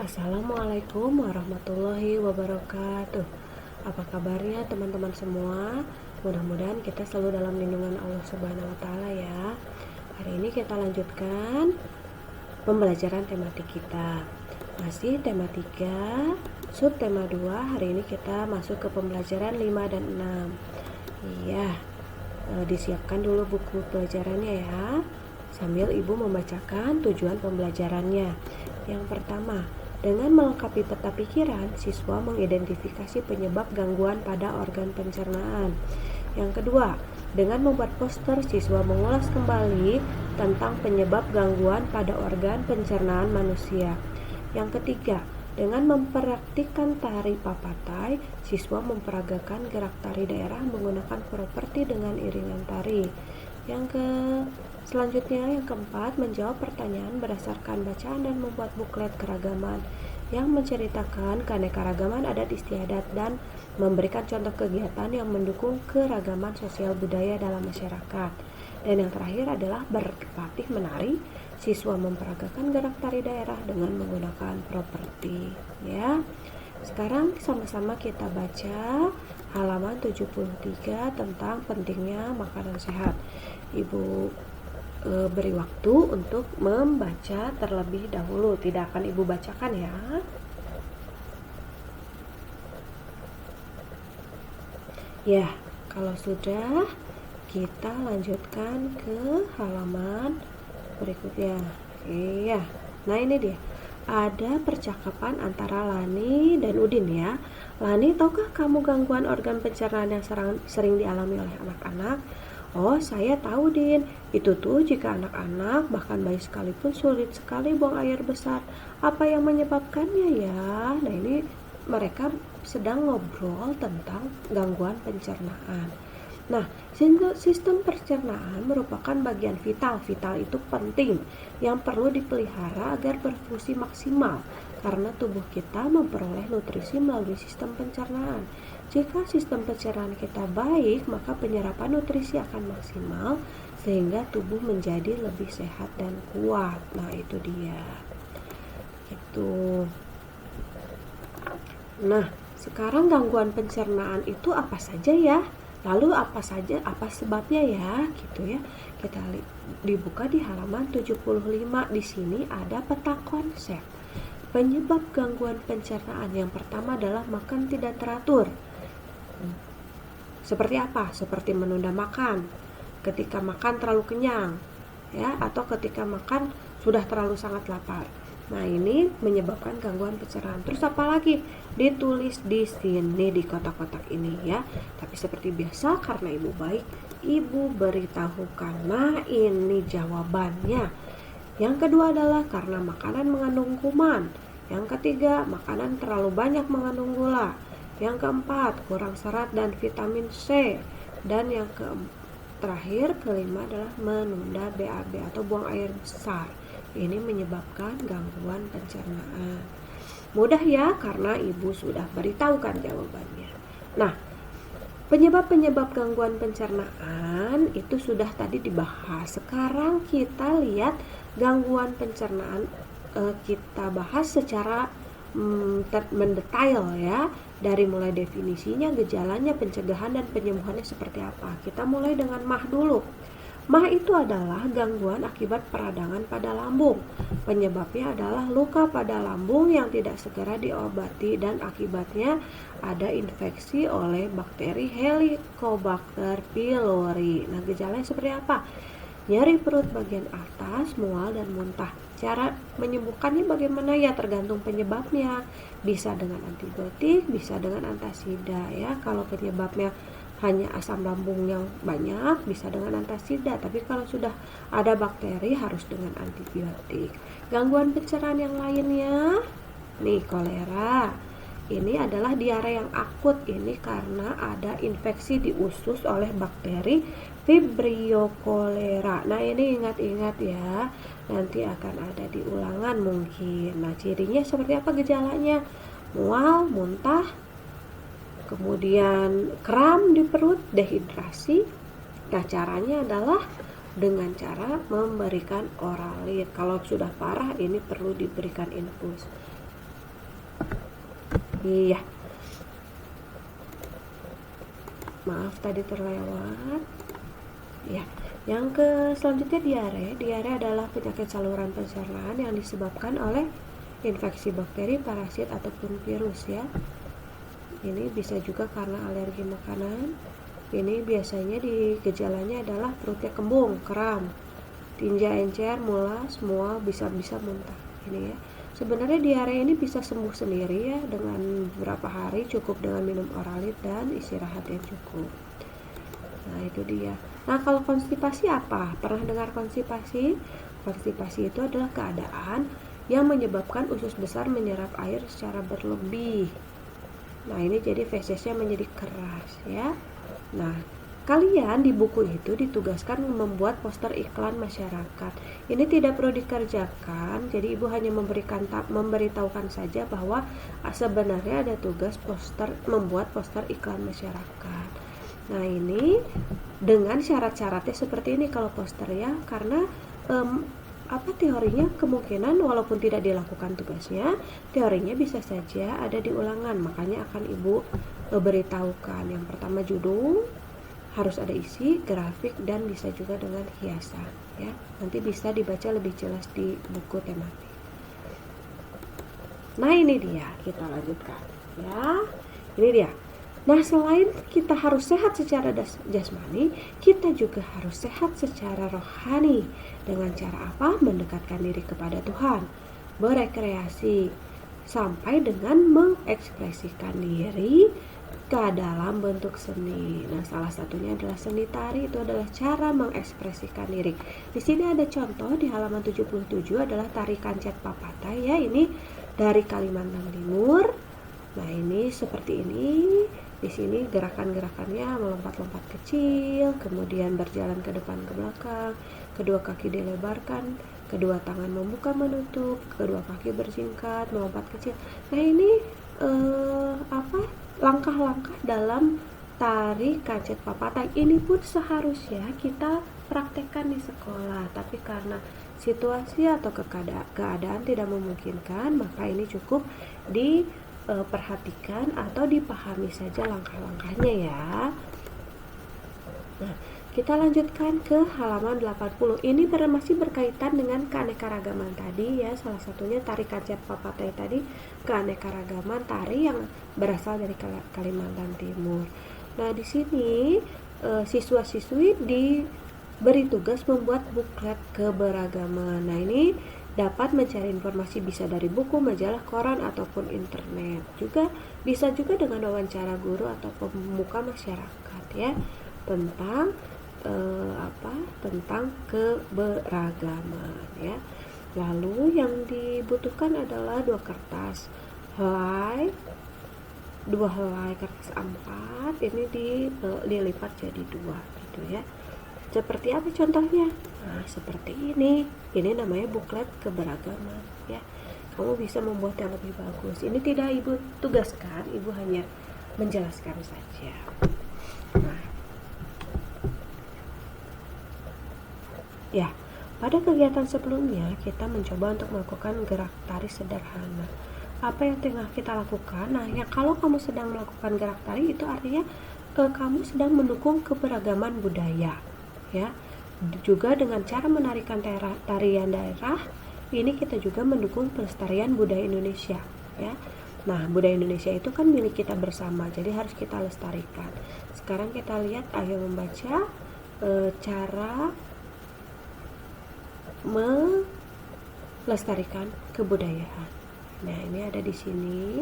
Assalamualaikum warahmatullahi wabarakatuh. Apa kabarnya teman-teman semua? Mudah-mudahan kita selalu dalam lindungan Allah Subhanahu wa taala ya. Hari ini kita lanjutkan pembelajaran tematik kita. Masih tema 3, subtema 2. Hari ini kita masuk ke pembelajaran 5 dan 6. Iya. Disiapkan dulu buku pelajarannya ya. Sambil Ibu membacakan tujuan pembelajarannya. Yang pertama, dengan melengkapi peta pikiran, siswa mengidentifikasi penyebab gangguan pada organ pencernaan. Yang kedua, dengan membuat poster, siswa mengulas kembali tentang penyebab gangguan pada organ pencernaan manusia. Yang ketiga, dengan mempraktikkan tari papatai, siswa memperagakan gerak tari daerah menggunakan properti dengan iringan tari. Selanjutnya yang keempat, menjawab pertanyaan berdasarkan bacaan dan membuat buklet keragaman yang menceritakan keanekaragaman adat istiadat dan memberikan contoh kegiatan yang mendukung keragaman sosial budaya dalam masyarakat. Dan yang terakhir adalah berlatih menari, siswa memperagakan gerak tari daerah dengan menggunakan properti ya. Sekarang sama-sama kita baca halaman 73 tentang pentingnya makanan sehat. Ibu beri waktu untuk membaca terlebih dahulu. Tidak akan Ibu bacakan ya. Ya, kalau sudah, kita lanjutkan ke halaman berikutnya. Iya. Nah, ini dia. Ada percakapan antara Lani dan Udin ya. Lani, tahukah kamu gangguan organ pencernaan yang sering dialami oleh anak-anak? Oh, saya tahu, Din. Itu tuh jika anak-anak, bahkan bayi sekalipun sulit sekali buang air besar. Apa yang menyebabkannya ya? Nah, ini mereka sedang ngobrol tentang gangguan pencernaan. Nah, sistem pencernaan merupakan bagian vital. Vital itu penting, yang perlu dipelihara agar berfungsi maksimal, karena tubuh kita memperoleh nutrisi melalui sistem pencernaan. Jika sistem pencernaan kita baik, maka penyerapan nutrisi akan maksimal sehingga tubuh menjadi lebih sehat dan kuat. Nah, itu dia. Itu. Nah, sekarang gangguan pencernaan itu apa saja ya? Lalu apa sebabnya ya? Gitu ya. Kita dibuka di halaman 75. Di sini ada peta konsep. Penyebab gangguan pencernaan yang pertama adalah makan tidak teratur. Seperti apa? Seperti menunda makan, ketika makan terlalu kenyang, ya, atau ketika makan sudah terlalu sangat lapar. Nah, ini menyebabkan gangguan pencernaan. Terus apa lagi? Ditulis di sini di kotak-kotak ini ya. Tapi seperti biasa karena Ibu baik, Ibu beritahukan. Nah, ini jawabannya. Yang kedua adalah karena makanan mengandung kuman. Yang ketiga, makanan terlalu banyak mengandung gula. Yang keempat, kurang serat dan vitamin C. Dan yang terakhir, kelima adalah menunda BAB atau buang air besar. Ini menyebabkan gangguan pencernaan. Mudah ya, karena Ibu sudah beritahukan jawabannya. Nah, penyebab-penyebab gangguan pencernaan itu sudah tadi dibahas. Sekarang kita lihat gangguan pencernaan, kita bahas secara mendetail ya. Dari mulai definisinya, gejalanya, pencegahan dan penyembuhannya seperti apa. Kita mulai dengan MAH dulu. MAH itu adalah gangguan akibat peradangan pada lambung. Penyebabnya adalah luka pada lambung yang tidak segera diobati dan akibatnya ada infeksi oleh bakteri Helicobacter pylori. Nah, gejalanya seperti apa? Nyeri perut bagian atas, mual dan muntah. Cara menyembuhkannya bagaimana ya? Tergantung penyebabnya. Bisa dengan antibiotik, bisa dengan antasida ya. Kalau penyebabnya hanya asam lambung yang banyak, bisa dengan antasida. Tapi kalau sudah ada bakteri, harus dengan antibiotik. Gangguan pencernaan yang lainnya, nih kolera. Ini adalah diare yang akut. Ini karena ada infeksi di usus oleh bakteri Vibrio cholera. Nah, ini ingat-ingat ya. Nanti akan ada di ulangan mungkin. Nah, cirinya seperti apa gejalanya? Mual, muntah, kemudian kram di perut, dehidrasi. Nah, caranya adalah dengan cara memberikan oralit. Kalau sudah parah, ini perlu diberikan infus. Iya, maaf tadi terlewat. Ya, yang selanjutnya diare. Diare adalah penyakit saluran pencernaan yang disebabkan oleh infeksi bakteri, parasit ataupun virus ya. Ini bisa juga karena alergi makanan. Ini biasanya di gejalanya adalah perutnya kembung, kram, tinja encer, mulas, semua bisa muntah. Ini ya. Sebenarnya diare ini bisa sembuh sendiri ya dengan beberapa hari, cukup dengan minum Oralit dan istirahat yang cukup. Nah, itu dia. Nah, kalau konstipasi apa? Pernah dengar konstipasi? Konstipasi itu adalah keadaan yang menyebabkan usus besar menyerap air secara berlebih. Nah, ini jadi fesesnya menjadi keras ya. Nah, kalian di buku itu ditugaskan membuat poster iklan masyarakat. Ini tidak perlu dikerjakan, jadi ibu hanya memberitahukan saja bahwa sebenarnya ada tugas membuat poster iklan masyarakat. Nah, ini dengan syarat-syaratnya seperti ini kalau poster ya, karena teorinya kemungkinan walaupun tidak dilakukan tugasnya, teorinya bisa saja ada di ulangan, makanya akan ibu beritahukan. Yang pertama judul, harus ada isi, grafik, dan bisa juga dengan hiasan ya. Nanti bisa dibaca lebih jelas di buku tematik. Nah, ini dia, kita lanjutkan ya. Ini dia. Nah, selain kita harus sehat secara jasmani, kita juga harus sehat secara rohani. Dengan cara apa? Mendekatkan diri kepada Tuhan, berekreasi, sampai dengan mengekspresikan diri ke dalam bentuk seni. Nah, salah satunya adalah seni tari. Itu adalah cara mengekspresikan diri. Di sini ada contoh di halaman 77 adalah tari kancet papatai ya. Ini dari Kalimantan Timur. Nah, ini seperti ini. Di sini gerakan-gerakannya melompat-lompat kecil, kemudian berjalan ke depan ke belakang, kedua kaki dilebarkan, kedua tangan membuka menutup, kedua kaki bersingkat, melompat kecil. Nah, ini langkah-langkah dalam tari kancet papatai. Ini pun seharusnya kita praktekkan di sekolah, tapi karena situasi atau keadaan tidak memungkinkan, maka ini cukup diperhatikan atau dipahami saja langkah-langkahnya ya. Nah, kita lanjutkan ke halaman 80. Ini masih berkaitan dengan keanekaragaman tadi ya. Salah satunya tari kancet papatai tadi, keanekaragaman tari yang berasal dari Kalimantan Timur. Nah, di sini siswa-siswi diberi tugas membuat buklet keberagaman. Nah, ini dapat mencari informasi bisa dari buku, majalah, koran ataupun internet. Bisa juga dengan wawancara guru atau pemuka masyarakat ya tentang keberagaman ya. Lalu yang dibutuhkan adalah 2 kertas helai, 2 helai kertas A4, ini dilipat jadi 2 gitu ya. Seperti apa contohnya? Nah, seperti ini. Ini namanya buklet keberagaman ya. Kamu bisa membuat yang lebih bagus. Ini tidak ibu tugaskan, ibu hanya menjelaskan saja. Nah, ya, pada kegiatan sebelumnya kita mencoba untuk melakukan gerak tari sederhana. Apa yang tengah kita lakukan? Nah, ya kalau kamu sedang melakukan gerak tari itu artinya kamu sedang mendukung keberagaman budaya, ya. Juga dengan cara menarikan tarian daerah, ini kita juga mendukung pelestarian budaya Indonesia, ya. Nah, budaya Indonesia itu kan milik kita bersama, jadi harus kita lestarikan. Sekarang kita lihat, ayo membaca cara melestarikan kebudayaan. Nah, ini ada di sini.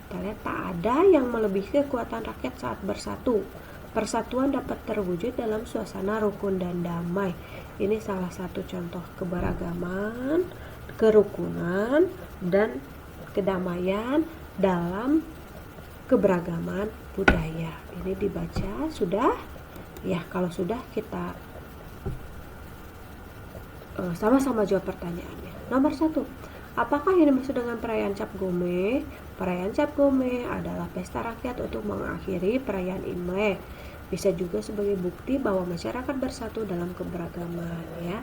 Kita lihat, tak ada yang melebihi kekuatan rakyat saat bersatu. Persatuan dapat terwujud dalam suasana rukun dan damai. Ini salah satu contoh keberagaman, kerukunan, dan kedamaian dalam keberagaman budaya. Ini dibaca sudah? Ya, kalau sudah kita sama-sama jawab pertanyaannya. Nomor 1, apakah yang dimaksud dengan perayaan Cap Gome? Perayaan Cap Gome adalah pesta rakyat untuk mengakhiri perayaan Imlek. Bisa juga sebagai bukti bahwa masyarakat bersatu dalam keberagaman ya.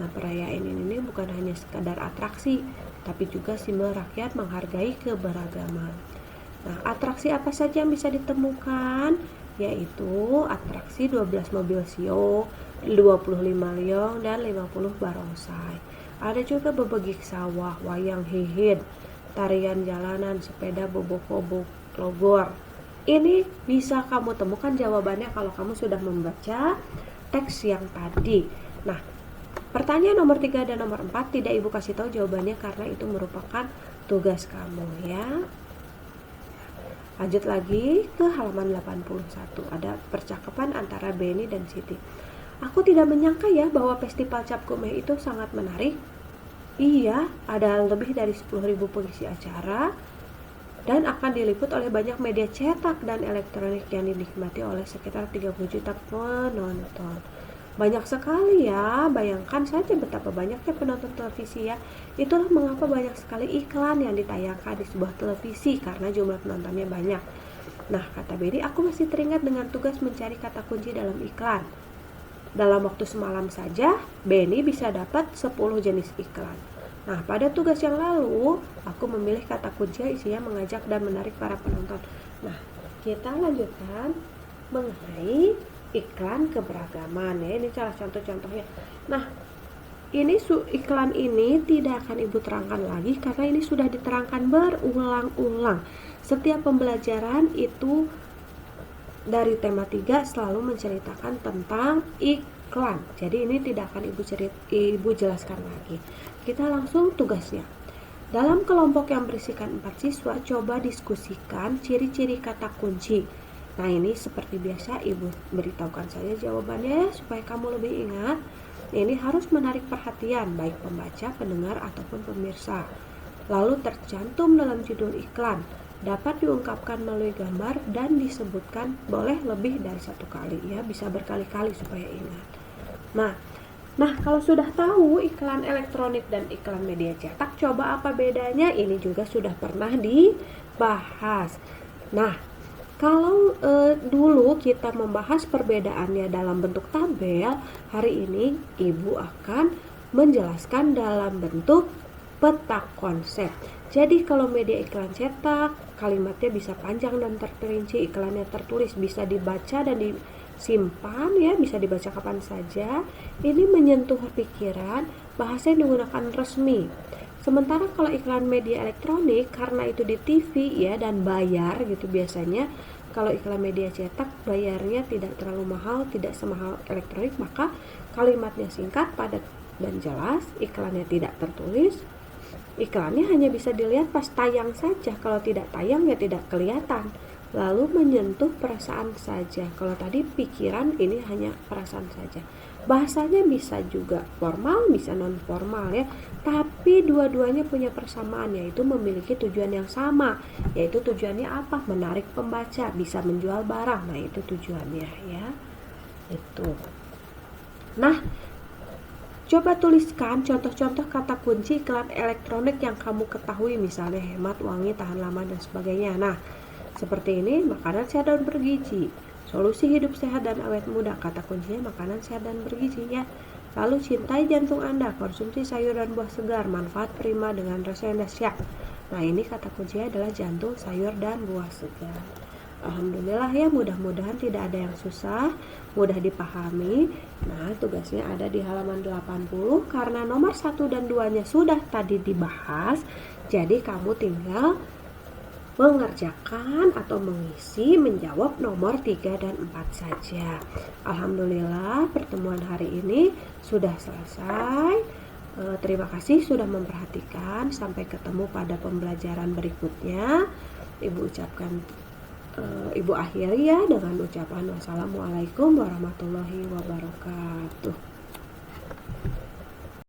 Nah, perayaan ini bukan hanya sekadar atraksi, tapi juga simbol rakyat menghargai keberagaman. Nah, atraksi apa saja yang bisa ditemukan? Yaitu atraksi 12 mobil sio, 25 leong, dan 50 barongsai. Ada juga bebegik sawah, wayang hihit, tarian jalanan, sepeda boboho logor. Ini bisa kamu temukan jawabannya kalau kamu sudah membaca teks yang tadi. Nah, pertanyaan nomor 3 dan nomor 4 tidak Ibu kasih tahu jawabannya karena itu merupakan tugas kamu ya. Lanjut lagi ke halaman 81. Ada percakapan antara Benny dan Siti. Aku tidak menyangka ya bahwa festival Cap Gomeh itu sangat menarik. Iya, ada lebih dari 10.000 pengisi acara dan akan diliput oleh banyak media cetak dan elektronik yang dinikmati oleh sekitar 30 juta penonton. Banyak sekali ya, bayangkan saja betapa banyaknya penonton televisi ya. Itulah mengapa banyak sekali iklan yang ditayangkan di sebuah televisi karena jumlah penontonnya banyak. Nah, kata Benny, aku masih teringat dengan tugas mencari kata kunci dalam iklan. Dalam waktu semalam saja, Benny bisa dapat 10 jenis iklan. Nah, pada tugas yang lalu, aku memilih kata kunci yang isinya mengajak dan menarik para penonton. Nah, kita lanjutkan mengenai iklan keberagaman ya. Ini salah contoh-contohnya. Nah, ini iklan ini tidak akan Ibu terangkan lagi karena ini sudah diterangkan berulang-ulang. Setiap pembelajaran itu dari tema 3 selalu menceritakan tentang iklan. Jadi ini tidak akan Ibu jelaskan lagi. Kita langsung tugasnya. Dalam kelompok yang berisikan 4 siswa, coba diskusikan ciri-ciri kata kunci. Nah, ini seperti biasa Ibu beritahukan saja jawabannya ya, supaya kamu lebih ingat. Ini harus menarik perhatian baik pembaca, pendengar ataupun pemirsa. Lalu tercantum dalam judul iklan. Dapat diungkapkan melalui gambar dan disebutkan boleh lebih dari 1 kali ya, bisa berkali-kali supaya ingat. Nah, kalau sudah tahu iklan elektronik dan iklan media cetak, coba apa bedanya? Ini juga sudah pernah dibahas. Nah, kalau dulu kita membahas perbedaannya dalam bentuk tabel, hari ini Ibu akan menjelaskan dalam bentuk peta konsep. Jadi kalau media iklan cetak, kalimatnya bisa panjang dan terperinci, iklannya tertulis, bisa dibaca dan disimpan ya, bisa dibaca kapan saja. Ini menyentuh pikiran, bahasa yang digunakan resmi. Sementara kalau iklan media elektronik, karena itu di TV ya dan bayar gitu biasanya. Kalau iklan media cetak bayarnya tidak terlalu mahal, tidak semahal elektronik, maka kalimatnya singkat, padat dan jelas, iklannya tidak tertulis. Iklannya hanya bisa dilihat pas tayang saja, kalau tidak tayang ya tidak kelihatan. Lalu menyentuh perasaan saja. Kalau tadi pikiran, ini hanya perasaan saja. Bahasanya bisa juga formal, bisa non formal ya. Tapi dua-duanya punya persamaan, yaitu memiliki tujuan yang sama. Yaitu tujuannya apa? Menarik pembaca, bisa menjual barang. Nah, itu tujuannya ya. Itu. Nah, coba tuliskan contoh-contoh kata kunci iklan elektronik yang kamu ketahui, misalnya hemat, wangi, tahan lama, dan sebagainya. Nah, seperti ini, makanan sehat dan bergizi. Solusi hidup sehat dan awet muda, kata kuncinya makanan sehat dan bergizi ya. Lalu cintai jantung Anda, konsumsi sayur dan buah segar, manfaat prima dengan rasa yang dahsyat. Nah, ini kata kuncinya adalah jantung, sayur, dan buah segar. Alhamdulillah ya, mudah-mudahan tidak ada yang susah, mudah dipahami. Nah, tugasnya ada di halaman 80 karena nomor 1 dan 2-nya sudah tadi dibahas. Jadi kamu tinggal mengerjakan atau mengisi menjawab nomor 3 dan 4 saja. Alhamdulillah pertemuan hari ini sudah selesai. Terima kasih sudah memperhatikan. Sampai ketemu pada pembelajaran berikutnya. Ibu akhiri ya dengan ucapan wassalamualaikum warahmatullahi wabarakatuh.